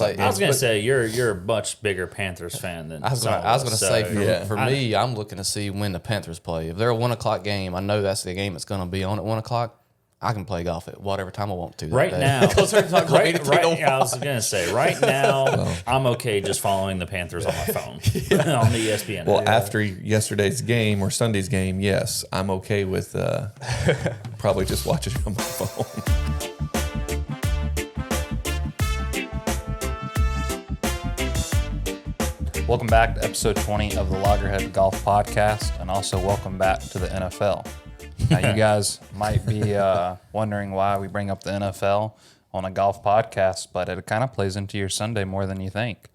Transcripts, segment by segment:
I was gonna say you're a much bigger Panthers fan than I was gonna say for me, I'm looking to see when the Panthers play. If they're a 1 o'clock game, I know that's the game that's going to be on at 1 o'clock. I can play golf at whatever time I want to. Right now, I was gonna say right now, I'm okay just following the Panthers on my phone on the ESPN. Well, after yesterday's game or Sunday's game, yes, I'm okay with probably just watching it on my phone. Welcome back to episode 20 of the Loggerhead Golf podcast, and also welcome back to the NFL. Now, you guys might be wondering why we bring up the NFL on a golf podcast, but it kind of plays into your Sunday more than you think.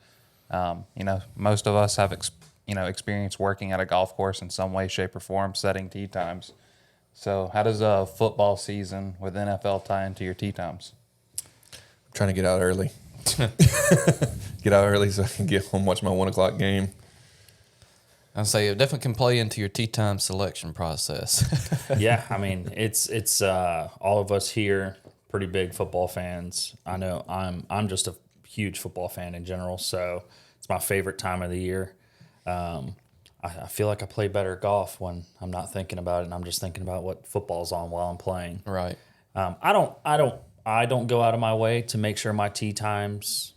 Most of us have experience working at a golf course in some way, shape, or form, setting tee times. So how does a football season with NFL tie into your tee times? I'm trying to get out early. Get out early so I can get home, watch my 1 o'clock game. I'd say it definitely can play into your tee time selection process. Yeah, I mean it's all of us here pretty big football fans. I know I'm just a huge football fan in general, so it's my favorite time of the year. I feel like I play better golf when I'm not thinking about it and I'm just thinking about what football's on while I'm playing. Right. I don't go out of my way to make sure my tee times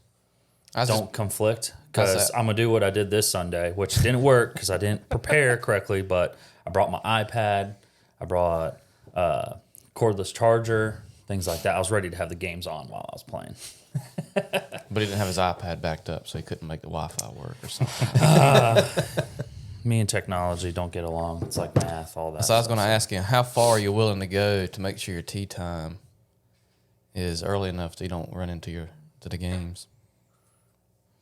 don't conflict, because I'm going to do what I did this Sunday, which didn't work because I didn't prepare correctly, but I brought my iPad, I brought cordless charger, things like that. I was ready to have the games on while I was playing. But he didn't have his iPad backed up, so he couldn't make the Wi-Fi work or something. Me and technology don't get along. It's like math, all that. So I was going to ask you, how far are you willing to go to make sure your tee time is early enough so you don't run into the games?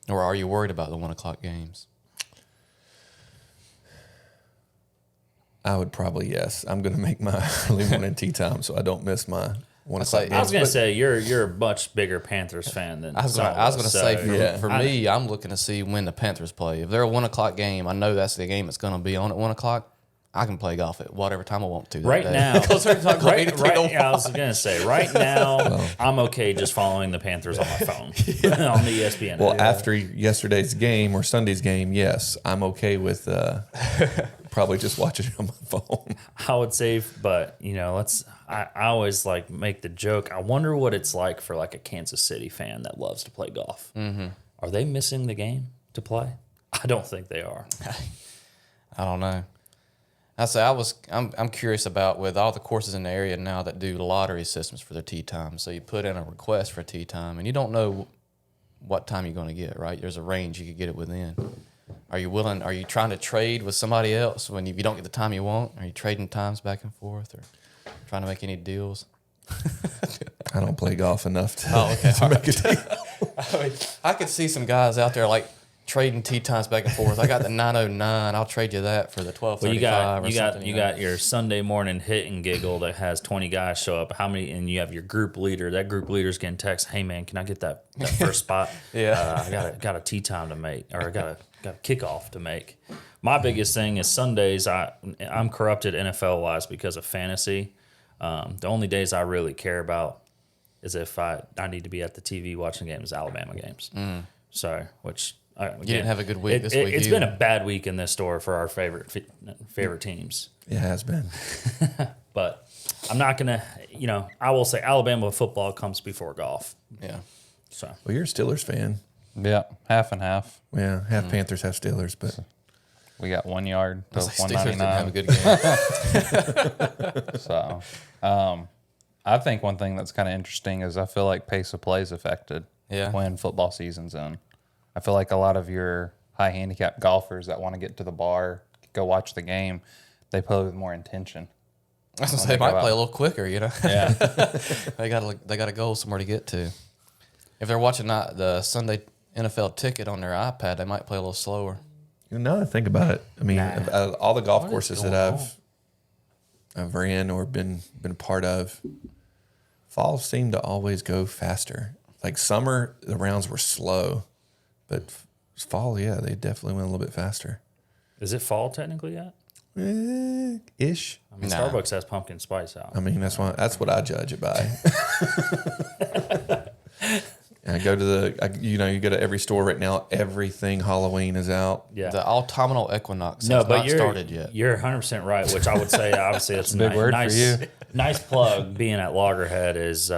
Or are you worried about the 1 o'clock games? I would probably, yes. I'm going to make my early morning tee time so I don't miss my 1 o'clock game. I was going to say you're a much bigger Panthers fan than I was going to say for me, I'm looking to see when the Panthers play. If they're a 1 o'clock game, I know that's the game that's going to be on at 1 o'clock. I can play golf at whatever time I want to. Right now, I was going to say right now, I'm okay just following the Panthers on my phone on the ESPN. Well, after yesterday's game or Sunday's game, yes, I'm okay with probably just watching it on my phone. I would say, but I always make the joke. I wonder what it's like for a Kansas City fan that loves to play golf. Mm-hmm. Are they missing the game to play? I don't think they are. I don't know. I'm curious about with all the courses in the area now that do lottery systems for their tee time. So you put in a request for tee time, and you don't know what time you're going to get, right? There's a range you could get it within. Are you trying to trade with somebody else when you don't get the time you want? Are you trading times back and forth or trying to make any deals? I don't play golf enough to make a deal. I could see some guys out there trading tee times back and forth. I got the 909. I'll trade you that for the 1235 you got your Sunday morning hit and giggle that has 20 guys show up. How many? And you have your group leader. That group leader's getting text, "Hey man, can I get that first spot? Yeah, I got a tee time to make, or I got a kickoff to make." My biggest thing is Sundays. I'm corrupted NFL wise because of fantasy. The only days I really care about is if I need to be at the TV watching games, Alabama games. So which. Again, you didn't have a good week this week. It's been a bad week in this store for our favorite teams. It has been. But I'm not going to, I will say Alabama football comes before golf. Yeah. So. Well, you're a Steelers fan. Yeah, half and half. Yeah, half Panthers, half Steelers. But we got 1 yard to 199. Have a good game. So I think one thing that's kind of interesting is I feel like pace of play is affected when football season's in. I feel like a lot of your high handicap golfers that want to get to the bar, go watch the game, they play with more intention. I was going to say, they might play a little quicker, Yeah. they got a goal somewhere to get to. If they're watching the Sunday NFL ticket on their iPad, they might play a little slower. Now that I think about it, I mean, all the golf courses that I've ran or been part of, fall seemed to always go faster. Like summer, the rounds were slow. But fall, they definitely went a little bit faster. Is it fall technically yet? Ish. I mean, Starbucks has pumpkin spice out. I mean, that's what I judge it by. I go to you go to every store right now. Everything Halloween is out. Yeah. The autumnal equinox has not started yet. You're 100% right, which I would say, obviously, it's a Big word for you. Nice plug being at Loggerhead is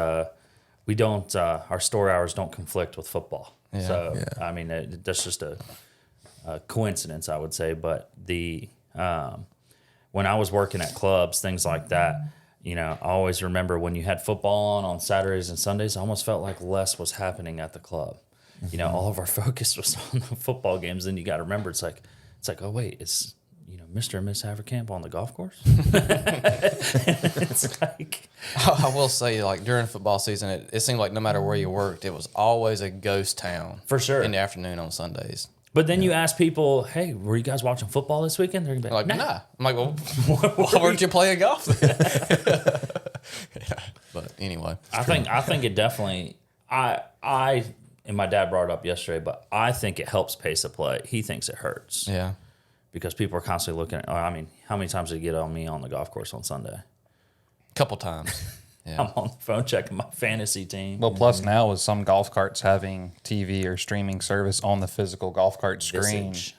we don't, our store hours don't conflict with football. Yeah. So, I mean, that's just a coincidence, I would say. But when I was working at clubs, things like that, you know, I always remember when you had football on Saturdays and Sundays, I almost felt like less was happening at the club. You know, all of our focus was on the football games. Then you got to remember, it's like, oh wait, it's, you know, Mr. and Miss Haverkamp on the golf course. It's like, I will say, like during football season, it seemed like no matter where you worked, it was always a ghost town for sure in the afternoon on Sundays. But then you ask people, hey, were you guys watching football this weekend? They're gonna be Like, nah. I'm like, well, why weren't you playing golf then? Yeah. But anyway, I think it definitely. I and my dad brought it up yesterday, but I think it helps pace of play. He thinks it hurts. yeah. Because people are constantly looking at. I mean, how many times did you get on me on the golf course on Sunday? A couple times. Yeah. I'm on the phone checking my fantasy team. Well, plus now with some golf carts having TV or streaming service on the physical golf cart screen, Visage.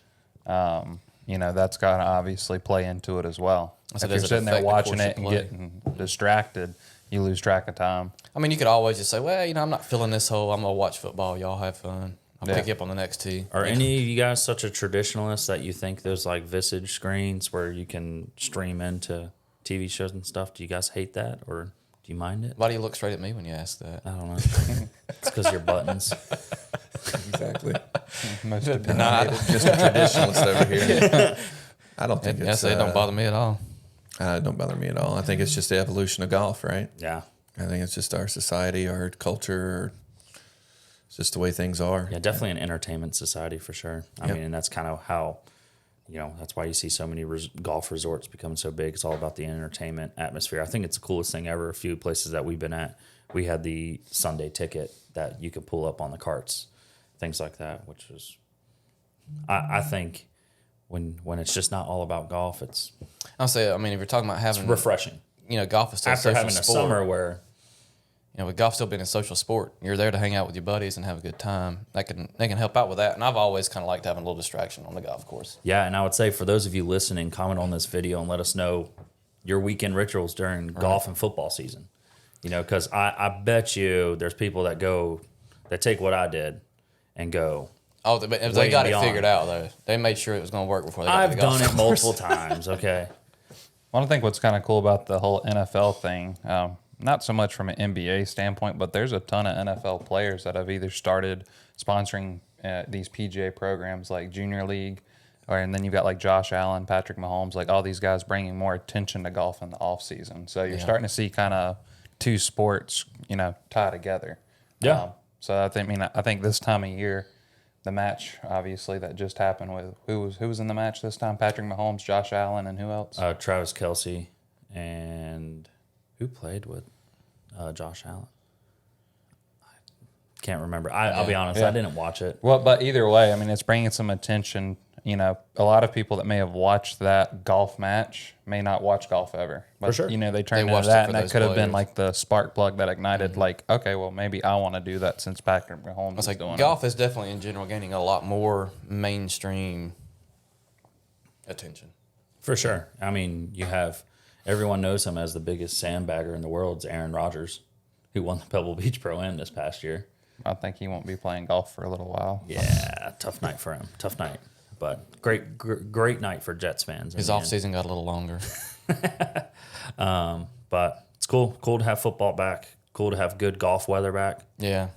you know, that's got to obviously play into it as well. So If does you're it sitting there affect the watching course it you and play? getting distracted, you lose track of time. I mean, you could always just say, well, you know, I'm not feeling this hole. I'm going to watch football. Y'all have fun. I'll pick you up on the next tee. Are any of you guys such a traditionalist that you think there's like Visage screens where you can stream into TV shows and stuff? Do you guys hate that, or do you mind it? Why do you look straight at me when you ask that? I don't know. It's because your buttons. Exactly. Most of the Just a traditionalist over here. I don't think Yes, it's. it don't bother me at all. It don't bother me at all. I think it's just the evolution of golf, right? Yeah. I think it's just our society, our culture. It's just the way things are. Yeah, definitely an entertainment society for sure. I mean, and that's kind of how, you know, that's why you see so many golf resorts becoming so big. It's all about the entertainment atmosphere. I think it's the coolest thing ever. A few places that we've been at, we had the Sunday ticket that you could pull up on the carts, things like that, which was, I think when it's just not all about golf, it's I'll say, I mean, if you're talking about having, refreshing. you know, golf is still After a social having a sport. summer where, You know, with golf still being a social sport, you're there to hang out with your buddies and have a good time. They can help out with that. And I've always kind of liked having a little distraction on the golf course. yeah, and I would say for those of you listening, comment on this video and let us know your weekend rituals during golf and football season. You know, because I bet you there's people that take what I did and go, Oh, they Way got it beyond. figured out though. They made sure it was going to work before they got to I've the golf done it course. multiple times, okay? Well, I think what's kind of cool about the whole NFL thing, not so much from an NBA standpoint, but there's a ton of NFL players that have either started sponsoring these PGA programs like Junior League, and then you've got like Josh Allen, Patrick Mahomes, like all these guys bringing more attention to golf in the off season. So you're starting to see kind of two sports, you know, tie together. Yeah. So I think this time of year, the match obviously that just happened with who was in the match this time? Patrick Mahomes, Josh Allen, and who else? Travis Kelce and who played with Josh Allen? I can't remember. I'll be honest, I didn't watch it. Well, but either way, I mean, it's bringing some attention. You know, a lot of people that may have watched that golf match may not watch golf ever. But, For sure. you know, they turned into watched it that, for and that those could have been players. like the spark plug that ignited, like, okay, well, maybe I want to do that since Patrick Mahomes It's is like doing golf is definitely in general gaining a lot more mainstream attention. For sure. I mean, you have everyone knows him as the biggest sandbagger in the world. It's Aaron Rodgers, who won the Pebble Beach Pro-Am this past year. it. I think he won't be playing golf for a little while. Yeah, tough night for him. Tough night. But great night for Jets fans. His off season got a little longer. But it's cool. Cool to have football back. Cool to have good golf weather back. Yeah.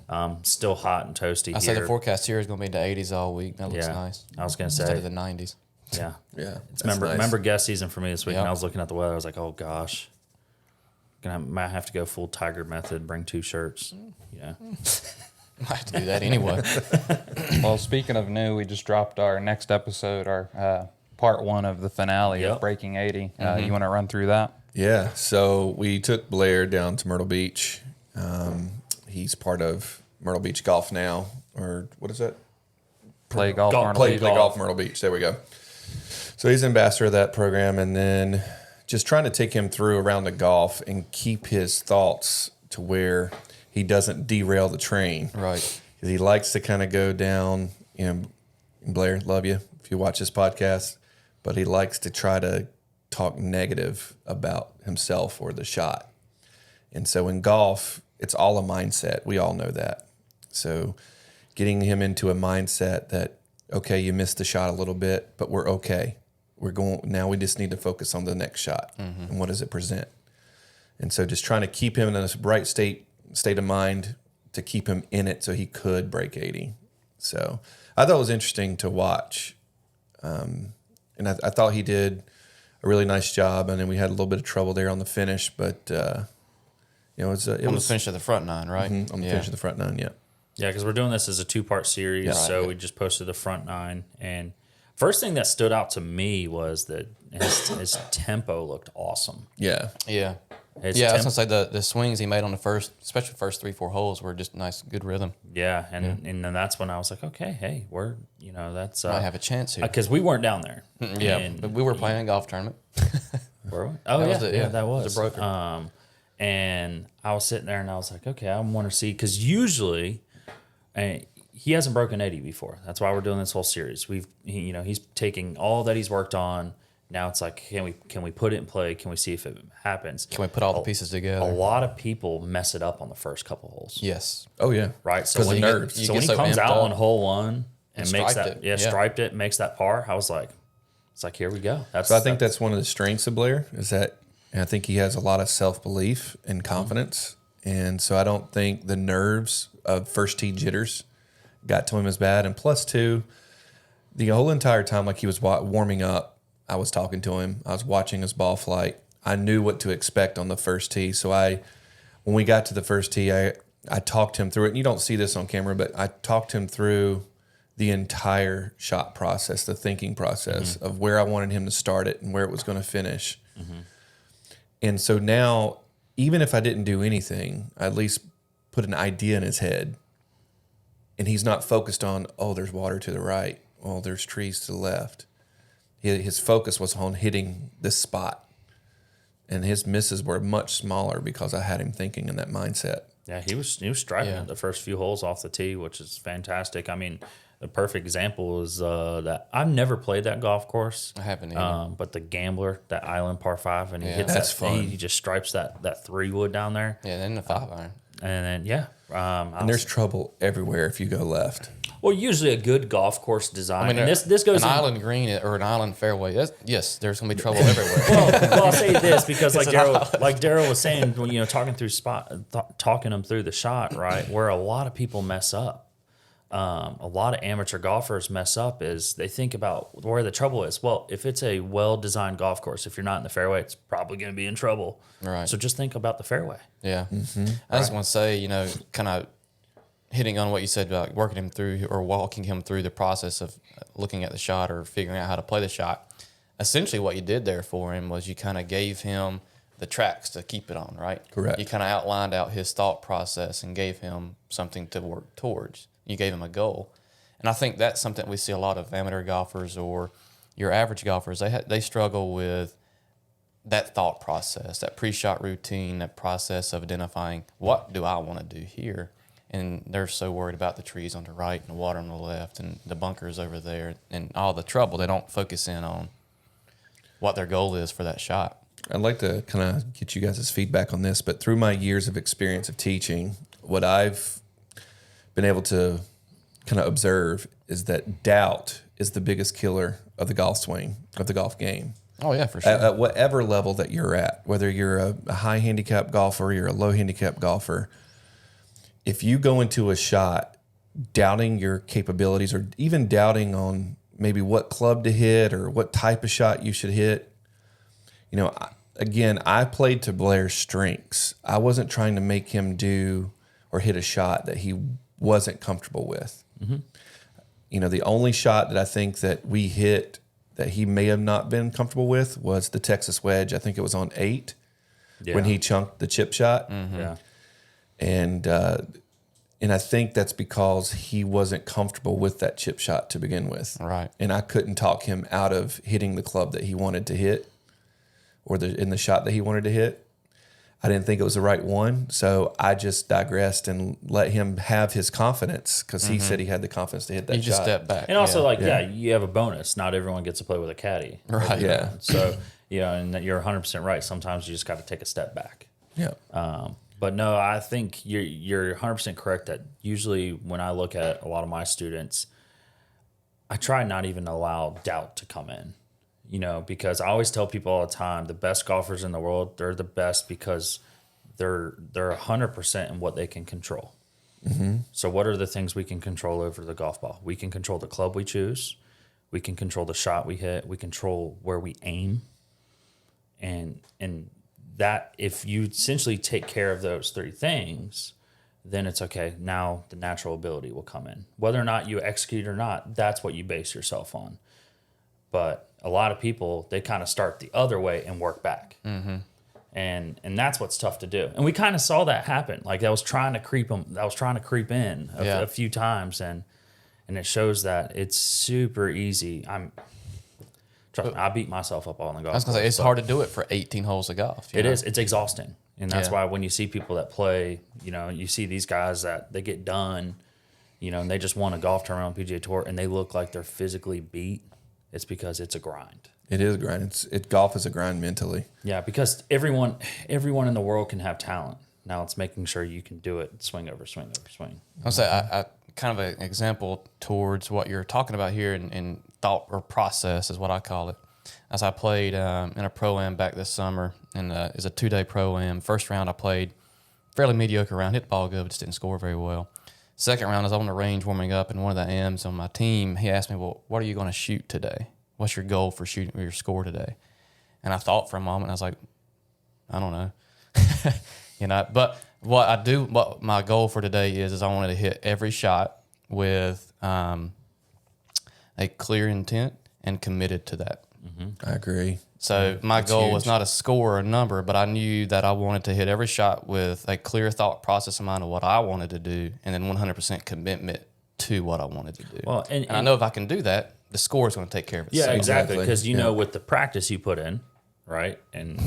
Still hot and toasty I here. say the forecast here is going to be in the 80s all week. That looks Yeah. nice. I was going to Instead say, of the 90s. yeah. Yeah. It's remember guest season for me this week, and Yep. I was looking at the weather. I was like, oh gosh, might have to go full Tiger method. Bring 2 shirts. Yeah, I have to do that anyway. Well, speaking of new, we just dropped our next episode, our part 1 of the finale Yep. of Breaking 80. You want to run through that? Yeah. So we took Blair down to Myrtle Beach. He's part of Myrtle Beach Golf now, or what is that? Play golf. Golf- Myrtle play Beach. Play Golf Myrtle Beach. There we go. So he's ambassador of that program, and then just trying to take him through around the golf and keep his thoughts to where he doesn't derail the train. Right. because he likes to kind of go down. Blair, love you if you watch this podcast, but he likes to try to talk negative about himself or the shot. And so in golf, it's all a mindset. We all know that. So getting him into a mindset that, okay, you missed the shot a little bit, but we're okay. Now we just need to focus on the next shot. And what does it present? And so just trying to keep him in a bright state of mind to keep him in it so he could break 80. So I thought it was interesting to watch. And I thought he did a really nice job. And then we had a little bit of trouble there on the finish, but it was the finish of the front nine, right? On the finish of the front nine, yeah. Yeah, because we're doing this as a 2-part series, so we just posted the front nine. And first thing that stood out to me was that his tempo looked awesome. Yeah. Yeah. I was going to say the swings he made on the especially first 3-4 holes were just nice, good rhythm. Yeah, and then that's when I was like, okay, hey, that's... Might have a chance here. Because we weren't down there. But we were playing a golf tournament. Were we? Oh, that was that was. It was a broker. And I was sitting there and I was like, okay, I want to see, because usually he hasn't broken 80 before. That's why we're doing this whole series. He's taking all that he's worked on. Now it's like, can we put it in play? Can we see if it happens? Can we put all the pieces together? A lot of people mess it up on the first couple holes. Yes. Oh, yeah. Right? So Because when the nerves. So when he comes out on hole 1 and makes striped that, striped it, makes that par, I was like, it's like, here we go. So I think that's one of the strengths of Blair is that I think he has a lot of self-belief and confidence. And so I don't think the nerves of first tee jitters got to him as bad. And plus, too, the whole entire time, like he was warming up, I was talking to him. I was watching his ball flight. I knew what to expect on the first tee. So when we got to the first tee, I talked him through it. And you don't see this on camera, but I talked him through the entire shot process, the thinking process of where I wanted him to start it and where it was going to finish. And so now, even if I didn't do anything, I at least put an idea in his head. And he's not focused on, oh, there's water to the right. Oh, there's trees to the left. His focus was on hitting this spot. And his misses were much smaller because I had him thinking in that mindset. Yeah, he was striking it the first few holes off the tee, which is fantastic. I mean, the perfect example is that I've never played that golf course. I haven't either. But the Gambler, that island par 5, and he hits that's fun. He just stripes that 3-wood down there. Yeah, then the 5-iron. And then, And there's trouble everywhere if you go left. Well, usually a good golf course design. I mean, and this goes an in, island green or an island fairway. Yes, there's going to be trouble everywhere. well, I'll say this because like Daryl was saying when talking him through the shot, right, where a lot of people mess up. A lot of amateur golfers mess up is they think about where the trouble is. Well, if it's a well-designed golf course, if you're not in the fairway, it's probably going to be in trouble. Right. So just think about the fairway. Yeah. I just want to say, kind of hitting on what you said about working him through or walking him through the process of looking at the shot or figuring out how to play the shot. Essentially what you did there for him was you kind of gave him the tracks to keep it on, right? Correct. You kind of outlined out his thought process and gave him something to work towards. You gave him a goal. And I think that's something we see a lot of amateur golfers or your average golfers. They struggle with that thought process, that pre-shot routine, that process of identifying what do I want to do here. And they're so worried about the trees on the right and the water on the left and the bunkers over there and all the trouble. They don't focus in on what their goal is for that shot. I'd like to kind of get you guys' feedback on this, but through my years of experience of teaching, what I've been able to kind of observe is that doubt is the biggest killer of the golf swing, of the golf game. Oh, yeah, for sure. At whatever level that you're at, whether you're a high handicap golfer, you're a low handicap golfer, if you go into a shot doubting your capabilities or even doubting on maybe what club to hit or what type of shot you should hit, again, I played to Blair's strengths. I wasn't trying to make him do or hit a shot that he wasn't comfortable with. The only shot that I think that we hit that he may have not been comfortable with was the Texas wedge. I think it was on 8 when he chunked the chip shot. Yeah. And I think that's because he wasn't comfortable with that chip shot to begin with. Right. And I couldn't talk him out of hitting the club that he wanted to hit or in the shot that he wanted to hit. I didn't think it was the right one. So I just digressed and let him have his confidence because he said he had the confidence to hit that shot. You just step back. And also, you have a bonus. Not everyone gets to play with a caddy. Right. Yeah. So, and you're 100% right. Sometimes you just got to take a step back. Yeah. But no, I think you're 100% correct that usually when I look at a lot of my students, I try not even to allow doubt to come in, because I always tell people all the time, the best golfers in the world, they're the best because they're 100% in what they can control. Mm-hmm. So what are the things we can control over the golf ball? We can control the club we choose. We can control the shot we hit. We control where we aim. And that, if you essentially take care of those three things, then it's okay. Now the natural ability will come in. Whether or not you execute or not, that's what you base yourself on. But a lot of people, they kind of start the other way and work back. Mm-hmm. And that's what's tough to do. And we kind of saw that happen. Like I was trying to creep in a few times, and it shows that it's super easy. Trust me, I beat myself up on the golf. I was gonna say it's hard to do it for 18 holes of golf. It is. It's exhausting, and that's why when you see people that play, you see these guys that they get done, and they just won a golf tournament on PGA Tour, and they look like they're physically beat. It's because it's a grind. It is a grind. Golf is a grind mentally. Yeah, because everyone in the world can have talent. Now it's making sure you can do it swing over swing over swing. I'll say I kind of an example towards what you're talking about here in thought or process is what I call it. As I played in a Pro-Am back this summer, and it was a 2-day Pro-Am. First round I played fairly mediocre round, hit the ball good, but just didn't score very well. Second round I was on the range warming up, and one of the AMs on my team, he asked me, well, what are you going to shoot today? What's your goal for shooting your score today? And I thought for a moment, I was like, I don't know. But what my goal for today is I wanted to hit every shot with a clear intent and committed to that. Mm-hmm. I agree. So my goal was not a score or a number, but I knew that I wanted to hit every shot with a clear thought process in mind of what I wanted to do, and then 100% commitment to what I wanted to do. Well, and I know if I can do that, the score is going to take care of itself. Yeah, exactly. Because with the practice you put in, right? And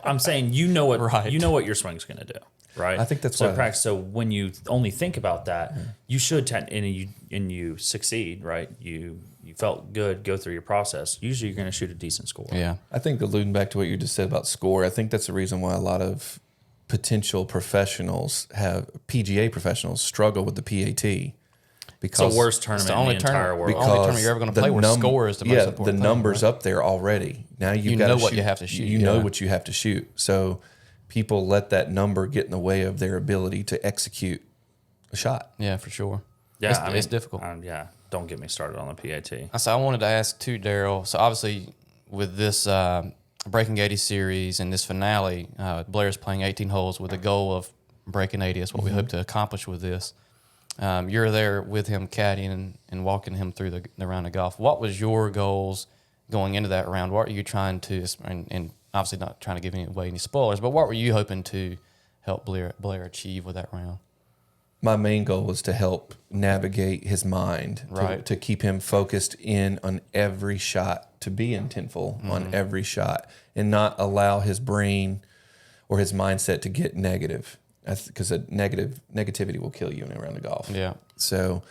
I'm saying you know what your swing's going to do, right? I think that's so practice. So when you only think about that, you should and you succeed, right? You felt good, go through your process. Usually, you're going to shoot a decent score. Yeah, I think alluding back to what you just said about score, I think that's the reason why a lot of potential PGA professionals struggle with the PAT. Because it's the worst tournament in the entire world. The only tournament you're ever going to play where score is the most important thing. The number's up there already. Now you know what you have to shoot. You know what you have to shoot. So people let that number get in the way of their ability to execute a shot. Yeah, for sure. Yeah, it's difficult. Don't get me started on the PAT. So I wanted to ask too, Daryl. So obviously with this Breaking 80 series and this finale, Blair's playing 18 holes with the goal of breaking 80. That's what we hope to accomplish with this. You're there with him caddying and walking him through the round of golf. What was your goals going into that round? What are you trying to, and obviously not trying to give away any spoilers, but what were you hoping to help Blair achieve with that round? My main goal was to help navigate his mind, to keep him focused in on every shot, to be intentful on every shot, and not allow his brain or his mindset to get negative. Because negativity will kill you in a round of golf. Yeah. So,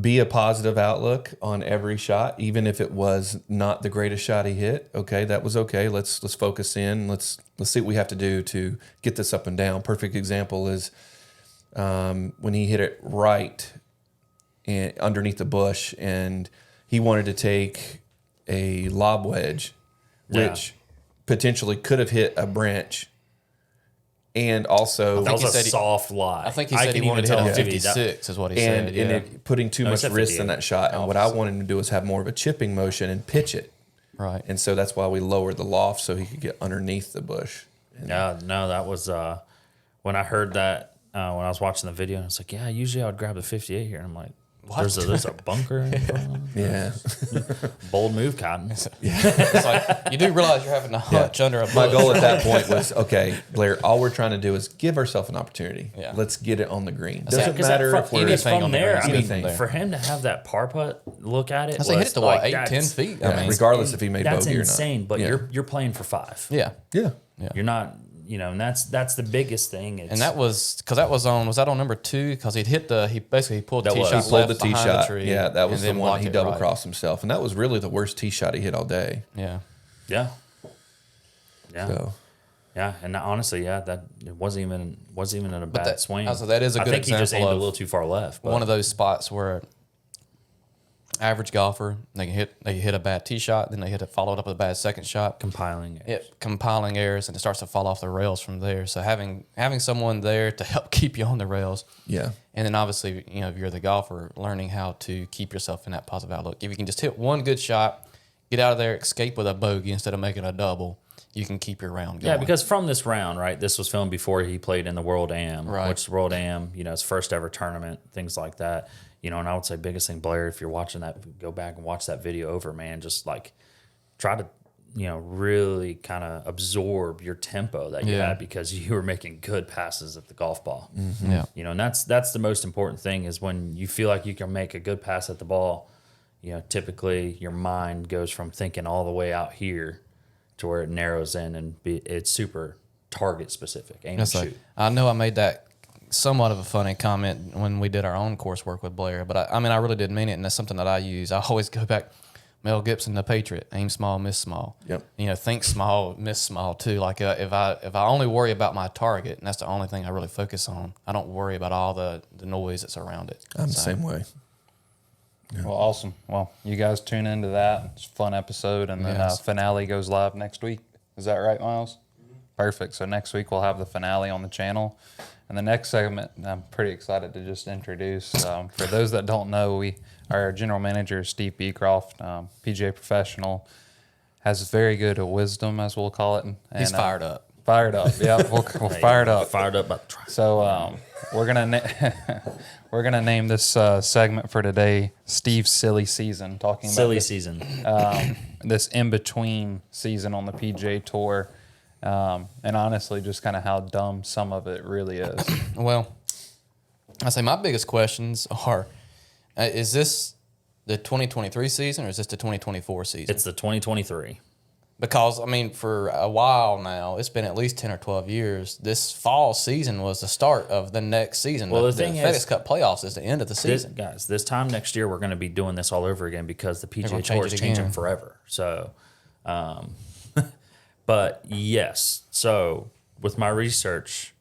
be a positive outlook on every shot, even if it was not the greatest shot he hit. Okay, that was okay. Let's focus in. Let's see what we have to do to get this up and down. Perfect example is when he hit it right and underneath the bush, and he wanted to take a lob wedge, which potentially could have hit a branch. And also, that was a soft lie. I think he said he wanted to hit a 56 is what he said. And it putting too much risk in that shot. And what I wanted him to do is have more of a chipping motion and pitch it. Right. And so that's why we lowered the loft so he could get underneath the bush. No, that was when I heard that when I was watching the video. I was like, usually I would grab the 58 here. And I'm like, there's a bunker in front. Yeah. Bold move, Cotton. It's like, you do realize you're having to hunch under a bush. My goal at that point was, okay, Blair, all we're trying to do is give ourselves an opportunity. Yeah. Let's get it on the green. Doesn't matter if we're anything from there. I mean, there. For him to have that par putt, look at it. Hit it to like 8-10 feet. Regardless if he made that's bogey or not. insane. But you're playing for 5. Yeah. Yeah. You're not and that's the biggest thing. And that was because that was that on number 2? Because he pulled the tee shot He pulled left the tee behind shot. the tree. Yeah, that was and the then one blocked he it double right. crossed himself, and that was really the worst tee shot he hit all day. Yeah. Yeah. Yeah. So Yeah, and honestly, that it wasn't even in a bad swing. Also, that is a good I think he just example aimed a of little too far left. But One of those spots where average golfer they can hit a bad tee shot, then they hit it followed up with a bad second shot. compiling it. Compiling errors, and it starts to fall off the rails from there. So having someone there to help keep you on the rails, yeah, and then obviously if you're the golfer, learning how to keep yourself in that positive outlook. If you can just hit one good shot, get out of there, escape with a bogey instead of making a double, you can keep your round going. Yeah, because from this round, right, this was filmed before he played in the World Am, Right. which the World Am, his first ever tournament, things like that. And I would say biggest thing, Blair, if you're watching that, go back and watch that video over, man. Just like try to, really kind of absorb your tempo that you had because you were making good passes at the golf ball. Mm-hmm. Yeah. And that's the most important thing is when you feel like you can make a good pass at the ball, typically your mind goes from thinking all the way out here to where it narrows in and it's super target specific. Aim and shoot. I know I made that somewhat of a funny comment when we did our own coursework with Blair, but I really did mean it, and that's something that I use. I always go back, Mel Gibson, the Patriot, aim small, miss small. Yep. Think small, miss small too. Like if I only worry about my target, and that's the only thing I really focus on, I don't worry about all the noise that's around it. I'm the same way. Yeah. Well, awesome. Well, you guys tune into that. It's a fun episode, and then finale goes live next week. Is that right, Miles? Perfect. So next week we'll have the finale on the channel. And the next segment, I'm pretty excited to just introduce. For those that don't know, our general manager, Steve Beecroft, PGA professional, has very good wisdom, as we'll call it. And, He's fired up. Fired up, yeah. We're fired up. Fired up about the try. So we're gonna name this segment for today Steve's silly season. Talking about Silly season. this in between season on the PGA Tour. And honestly, just kind of how dumb some of it really is. Well, I say my biggest questions are, is this the 2023 season or is this the 2024 season? It's the 2023. Because, for a while now, it's been at least 10 or 12 years, this fall season was the start of the next season. Well, the the thing FedEx is, Cup playoffs is the end of the season. This time next year, we're going to be doing this all over again because the PGA Tour is changing forever. So, but yes. So with my research.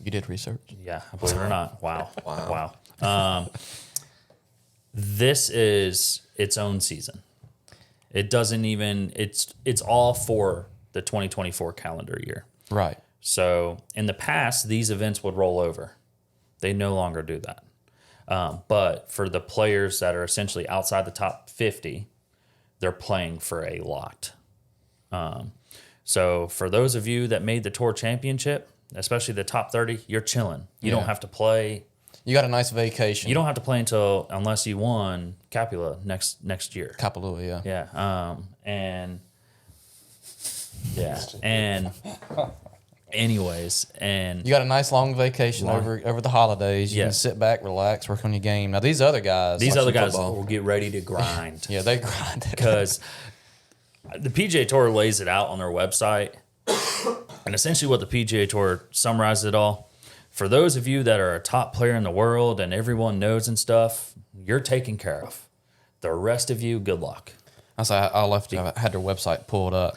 You did research? Yeah, believe it or not. Wow. This is its own season. It doesn't even, it's all for the 2024 calendar year. Right. So in the past, these events would roll over. They no longer do that. But for the players that are essentially outside the top 50, they're playing for a lot. So for those of you that made the Tour Championship, especially the top 30, you're chilling. You don't have to play. You got a nice vacation. You don't have to play unless you won Capula next year. Kapalua, yeah. And anyways, and you got a nice long vacation over the holidays. You can sit back, relax, work on your game. Now these other guys will get ready to grind. Yeah, they grind it because the PGA Tour lays it out on their website, and essentially what the PGA Tour summarizes it all. For those of you that are a top player in the world and everyone knows and stuff, you're taken care of. The rest of you, good luck. I had their website pulled up.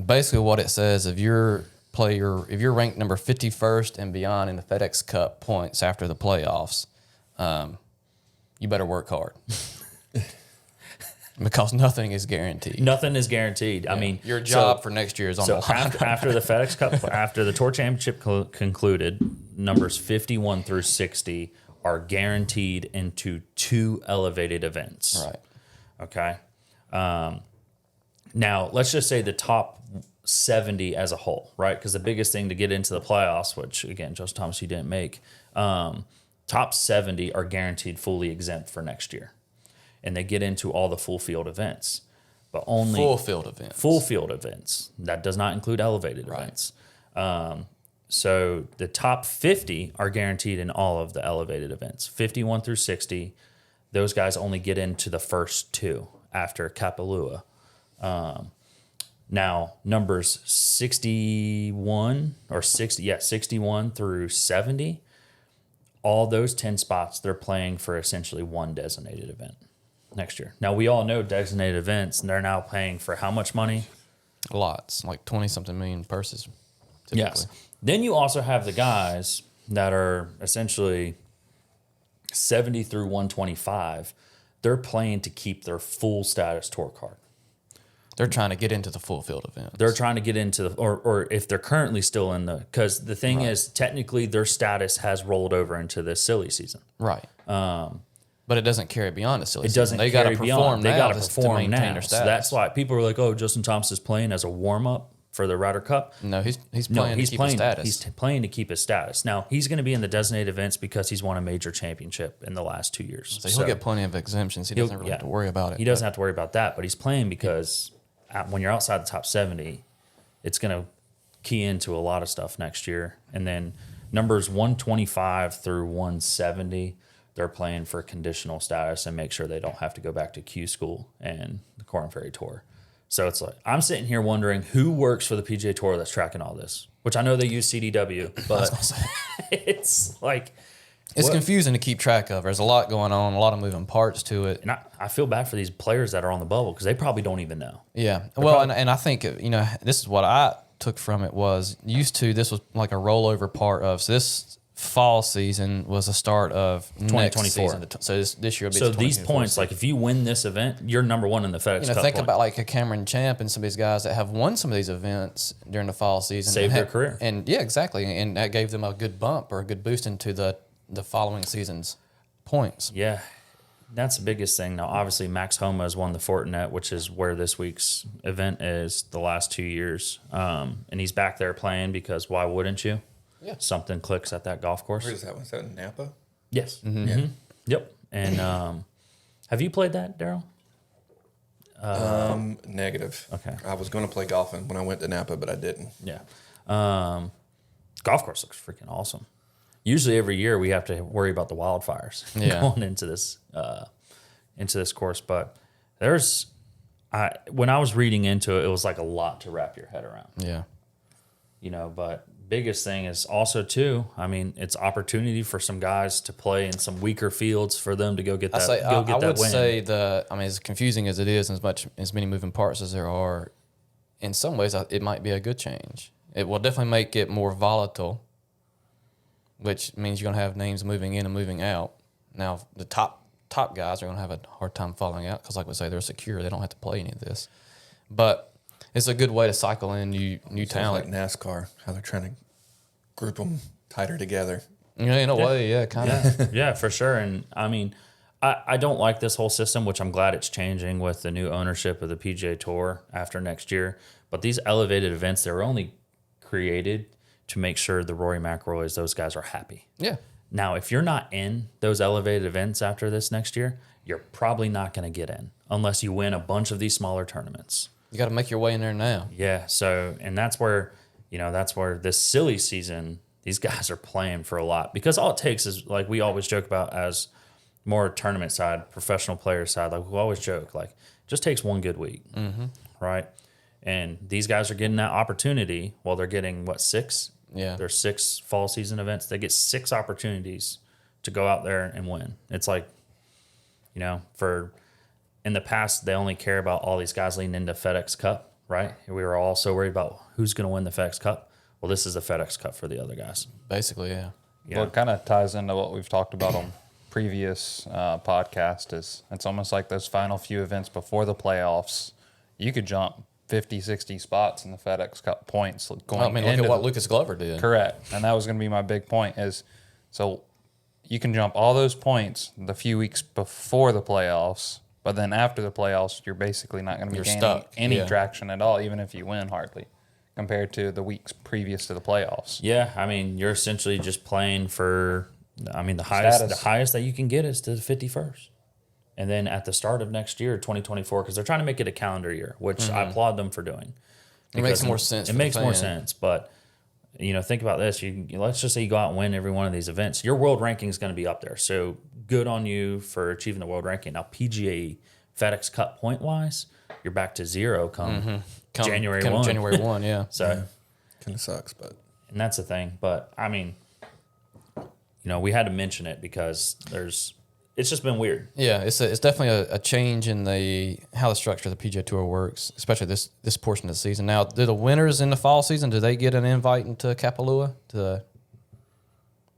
Basically, what it says: if you're ranked number 51st and beyond in the FedEx Cup points after the playoffs, you better work hard. Because nothing is guaranteed. Nothing is guaranteed. Yeah. Your job for next year is on the line. After the FedEx Cup, after the Tour Championship concluded, numbers 51 through 60 are guaranteed into 2 elevated events. Right. Okay. Now, let's just say the top 70 as a whole, right? Because the biggest thing to get into the playoffs, which, again, Joseph Thomas, you didn't make, top 70 are guaranteed fully exempt for next year. And they get into all the full field events, but only full field events. That does not include elevated events. So the top 50 are guaranteed in all of the elevated events. 51 through 60, those guys only get into the first 2 after Kapalua. Now, numbers 61 or 61 through 70, all those 10 spots, they're playing for essentially one designated event next year. Now, we all know designated events, and they're now paying for how much money? Lots, like 20-something million purses, typically. Yes. Then you also have the guys that are essentially 70 through 125. They're playing to keep their full status tour card. They're trying to get into the full field events. They're trying to get into or if they're currently still in because the thing is, technically their status has rolled over into this silly season. Right. But it doesn't carry beyond the silly It season. doesn't They carry got to beyond. perform They now got to just perform maintain now. their So status. that's why people are like, oh, Justin Thomas is playing as a warm-up for the Ryder Cup. No, he's No, playing he's to keep playing. his status. He's playing to keep his status. Now he's going to be in the designated events because he's won a major championship in the last 2 years. so he'll get plenty of exemptions. He doesn't really have to worry about it. He doesn't have to worry about that, but he's playing because when you're outside the top 70, it's going to key into a lot of stuff next year. And then numbers 125 through 170, they're playing for conditional status and make sure they don't have to go back to Q School and the Korn Ferry Tour. So it's like, I'm sitting here wondering who works for the PGA Tour that's tracking all this, which I know they use CDW, but it's like... It's confusing to keep track of. There's a lot going on, a lot of moving parts to it. And I feel bad for these players that are on the bubble because they probably don't even know. Yeah. Well, and I think, this is what I took from it was this was like a rollover part of, so this fall season was the start of 2024. So this year will be So the these 2024 points, season. like if you win this event, you're number one in the FedEx Cup think point. about like a Cameron Champ and some of these guys that have won some of these events during the fall season. Saved their career. And yeah, exactly. And that gave them a good bump or a good boost into the following season's points. Yeah, that's the biggest thing. Now, obviously, Max Homa has won the Fortinet, which is where this week's event is the last 2 years. And he's back there playing because why wouldn't you? Yeah. Something clicks at that golf course. Where is that one? Is that in Napa? Yes. Mm-hmm. Yep. And have you played that, Daryl? Negative. Okay. I was going to play golf when I went to Napa, but I didn't. Yeah. Golf course looks freaking awesome. Usually every year we have to worry about the wildfires going into this course, but when I was reading into it, it was like a lot to wrap your head around. Yeah. But biggest thing is also too, I mean, it's opportunity for some guys to play in some weaker fields for them to go get that I would win. say as confusing as it is, and as many moving parts as there are, in some ways it might be a good change. It will definitely make it more volatile, which means you're going to have names moving in and moving out. Now, the top guys are going to have a hard time falling out because, like we say, they're secure. They don't have to play any of this. But it's a good way to cycle in new talent. Like NASCAR, how they're trying to group them tighter together. Yeah, in a way, kind of. Yeah, for sure. And, I mean, I don't like this whole system, which I'm glad it's changing with the new ownership of the PGA Tour after next year. But these elevated events, they're only created to make sure the Rory McIlroys, those guys are happy. Yeah. Now, if you're not in those elevated events after this next year, you're probably not going to get in unless you win a bunch of these smaller tournaments. You got to make your way in there now. Yeah. So, and that's where this silly season, these guys are playing for a lot because all it takes is, like we always joke about as more tournament side, professional player side, like we always joke, like just takes one good week, right? And these guys are getting that opportunity. Well, they're getting 6? Yeah. There's 6 fall season events. They get 6 opportunities to go out there and win. It's like, in the past, they only care about all these guys leading into FedEx Cup, right? We were all so worried about who's going to win the FedEx Cup. Well, this is the FedEx Cup for the other guys. Basically, yeah. Well, it kind of ties into what we've talked about on previous podcast. Is it's almost like those final few events before the playoffs. You could jump 50, 60 spots in the FedEx Cup points going look into at what Lucas Glover did. Correct. And that was going to be my big point is, so you can jump all those points the few weeks before the playoffs, but then after the playoffs, you're basically not going to be gaining stuck. any traction at all, even if you win hardly, compared to the weeks previous to the playoffs. Yeah, I mean, you're essentially just playing for, the highest that you can get is to the 51st. And then at the start of next year, 2024, because they're trying to make it a calendar year, which I applaud them for doing. It makes more sense. It makes more sense. But, think about this. Let's just say you go out and win every one of these events. Your world ranking is going to be up there. So good on you for achieving the world ranking. Now, PGA FedEx Cup point-wise, you're back to 0 come January 1. January 1, yeah. So, Kind of sucks, but and that's the thing. But I mean, we had to mention it because it's just been weird. Yeah, it's definitely a change in how the structure of the PGA Tour works, especially this portion of the season. Now, do the winners in the fall season, do they get an invite into Kapalua to the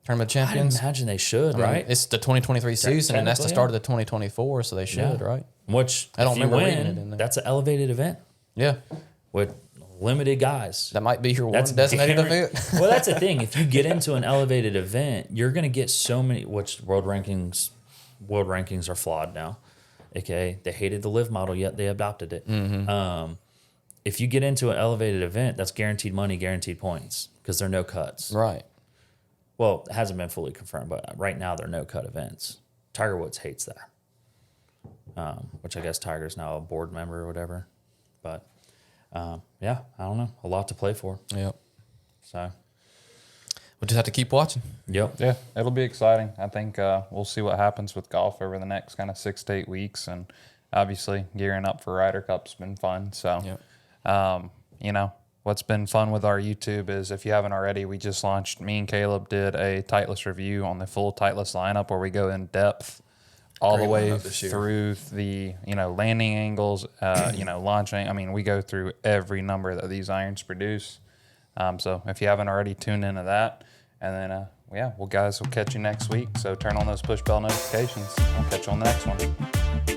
Tournament of Champions? I imagine they should, right? It's the 2023 season, and that's the start of the 2024, so they should, right? Which, I don't if you remember reading win, it in there. that's an elevated event Yeah, with limited guys. that might be your That's one designated event. Well, that's the thing. If you get into an elevated event, you're going to get so many. Which world rankings are flawed now. Okay, they hated the live model, yet they adopted it. If you get into an elevated event, that's guaranteed money, guaranteed points because there are no cuts. Right. Well, it hasn't been fully confirmed, but right now there are no cut events. Tiger Woods hates that, which I guess Tiger's now a board member or whatever. But yeah, I don't know. A lot to play for. Yep. So We'll just have to keep watching. yep. Yeah, it'll be exciting. I think we'll see what happens with golf over the next kind of 6 to 8 weeks, and obviously gearing up for Ryder Cup's been fun. So, what's been fun with our YouTube is, if you haven't already, we just launched. Me and Caleb did a Titleist review on the full Titleist lineup where we go in depth all Great the way lineup this year. through the landing angles, launching. I mean, we go through every number that these irons produce. So if you haven't already, tuned into that. And then, we'll catch you next week. So turn on those push bell notifications. I'll catch you on the next one.